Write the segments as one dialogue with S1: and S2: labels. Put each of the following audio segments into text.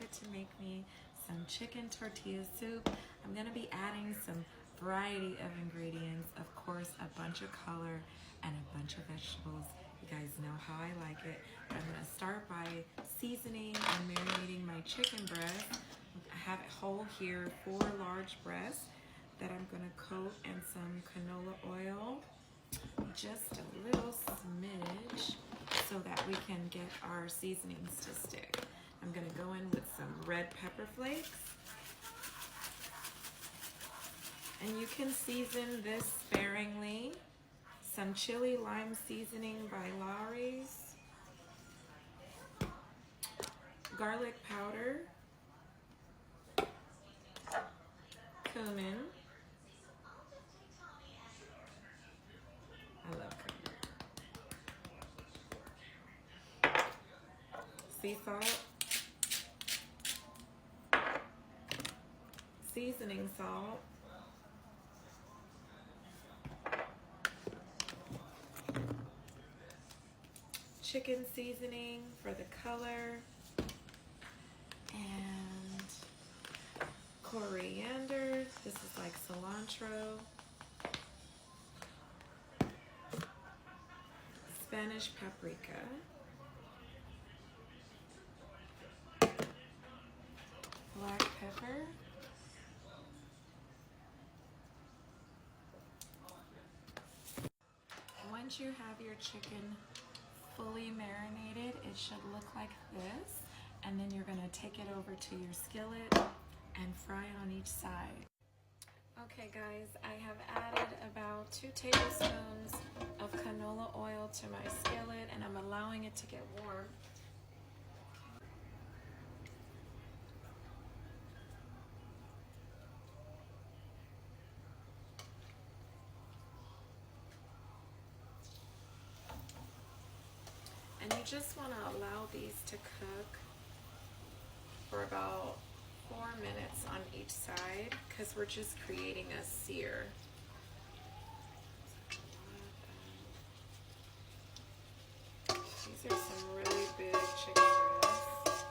S1: decided to make me some chicken tortilla soup. I'm gonna be adding some variety of ingredients, of course, a bunch of color and a bunch of vegetables. You guys know how I like it. I'm gonna start by seasoning and marinating my chicken breast. I have it whole here, 4 large breasts that I'm gonna coat in some canola oil, just a little smidge, so that we can get our seasonings to stick. I'm gonna go in with some red pepper flakes. And you can season this sparingly. Some chili lime seasoning by Lawry's. Garlic powder. Cumin. I love cumin. Sea salt. Seasoning salt. Chicken seasoning for the color, and coriander. This is like cilantro. Spanish paprika. Black pepper. Once you have your chicken fully marinated, it should look like this, and then you're going to take it over to your skillet and fry on each side. Okay guys, I have added about 2 tablespoons of canola oil to my skillet, and I'm allowing it to get warm. And you just want to allow these to cook for about 4 minutes on each side, because we're just creating a sear. These are some really big chicken breasts.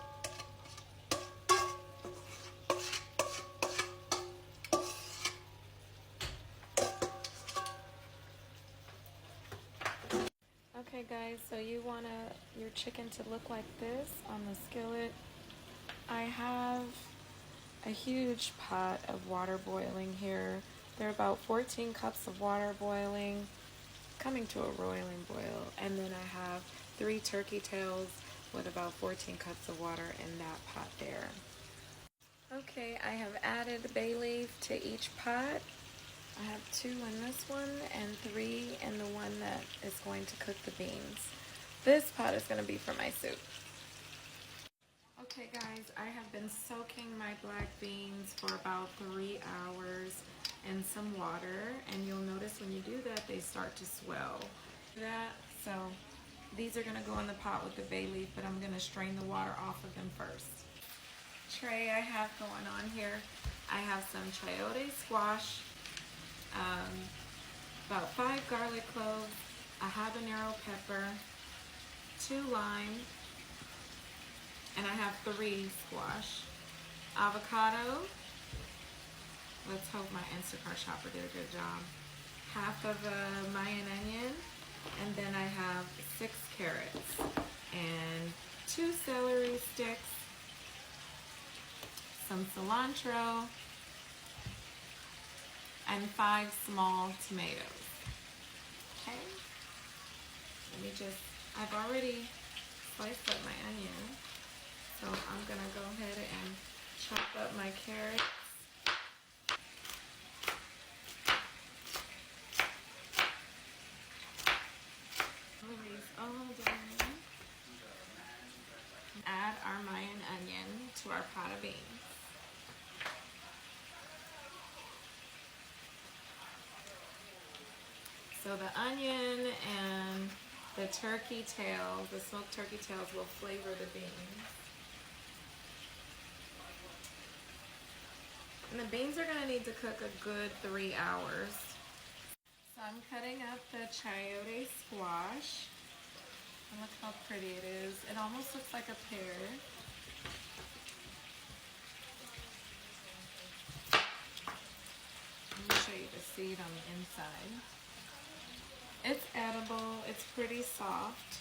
S1: Okay guys, so you want your chicken to look like this on the skillet. I have a huge pot of water boiling here. There are about 14 cups of water boiling, coming to a roiling boil. And then I have 3 turkey tails with about 14 cups of water in that pot there. Okay, I have added bay leaf to each pot. I have 2 in this one and 3 in the one that is going to cook the beans. This pot is going to be for my soup. Okay guys, I have been soaking my black beans for about 3 hours in some water, and you'll notice when you do that they start to swell. So these are going to go in the pot with the bay leaf, but I'm going to strain the water off of them first. Tray I have going on here, I have some chayote squash, about 5 garlic cloves, a habanero pepper, 2 lime, and I have 3 squash, avocado. Let's hope my Instacart shopper did a good job. Half of a Mayan onion, and then I have 6 carrots and 2 celery sticks, some cilantro, and 5 small tomatoes. Okay, I've already sliced up my onion, so I'm gonna go ahead and chop up my carrots. Move these all down. Add our Mayan onion to our pot of beans. So the onion and the turkey tails, the smoked turkey tails, will flavor the beans. And the beans are going to need to cook a good 3 hours. So I'm cutting up the chayote squash. And look how pretty it is. It almost looks like a pear. seed on the inside. It's edible, it's pretty soft,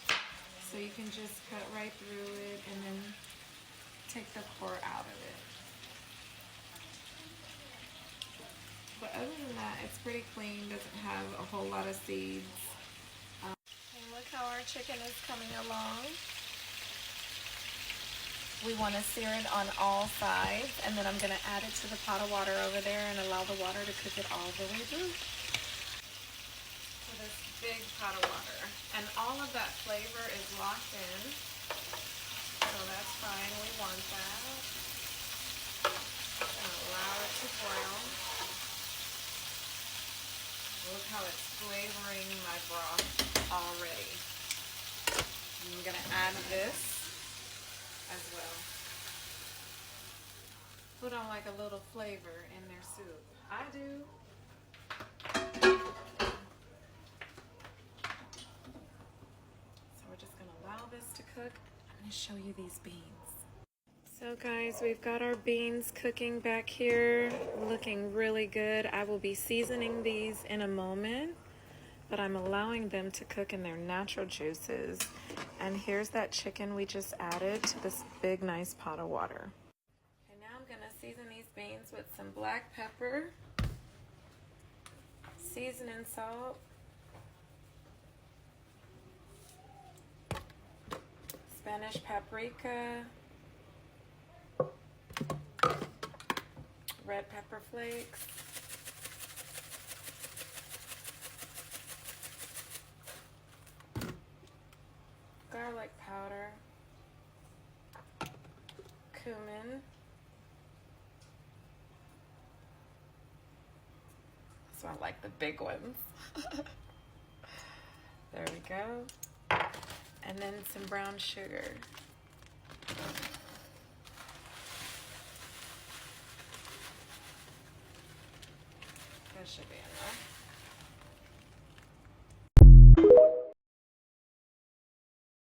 S1: so you can just cut right through it and then take the core out of it. But other than that, it's pretty clean, doesn't have a whole lot of seeds. And look how our chicken is coming along. We want to sear it on all sides, and then I'm going to add it to the pot of water over there and allow the water to cook it all the way through. So this big pot of water, and all of that flavor is locked in, so that's fine. We want that. And allow it to boil. Look how it's flavoring my broth already. I'm going to add this as well. Who don't like a little flavor in their soup? I do. So we're just gonna allow this to cook. I'm gonna show you these beans. So guys, we've got our beans cooking back here, looking really good. I will be seasoning these in a moment, but I'm allowing them to cook in their natural juices. And here's that chicken we just added to this big, nice pot of water. And now I'm gonna season these beans with some black pepper, seasoning salt, Spanish paprika, red pepper flakes, garlic powder, cumin, so I like the big ones. There we go. And then some brown sugar. That should be enough.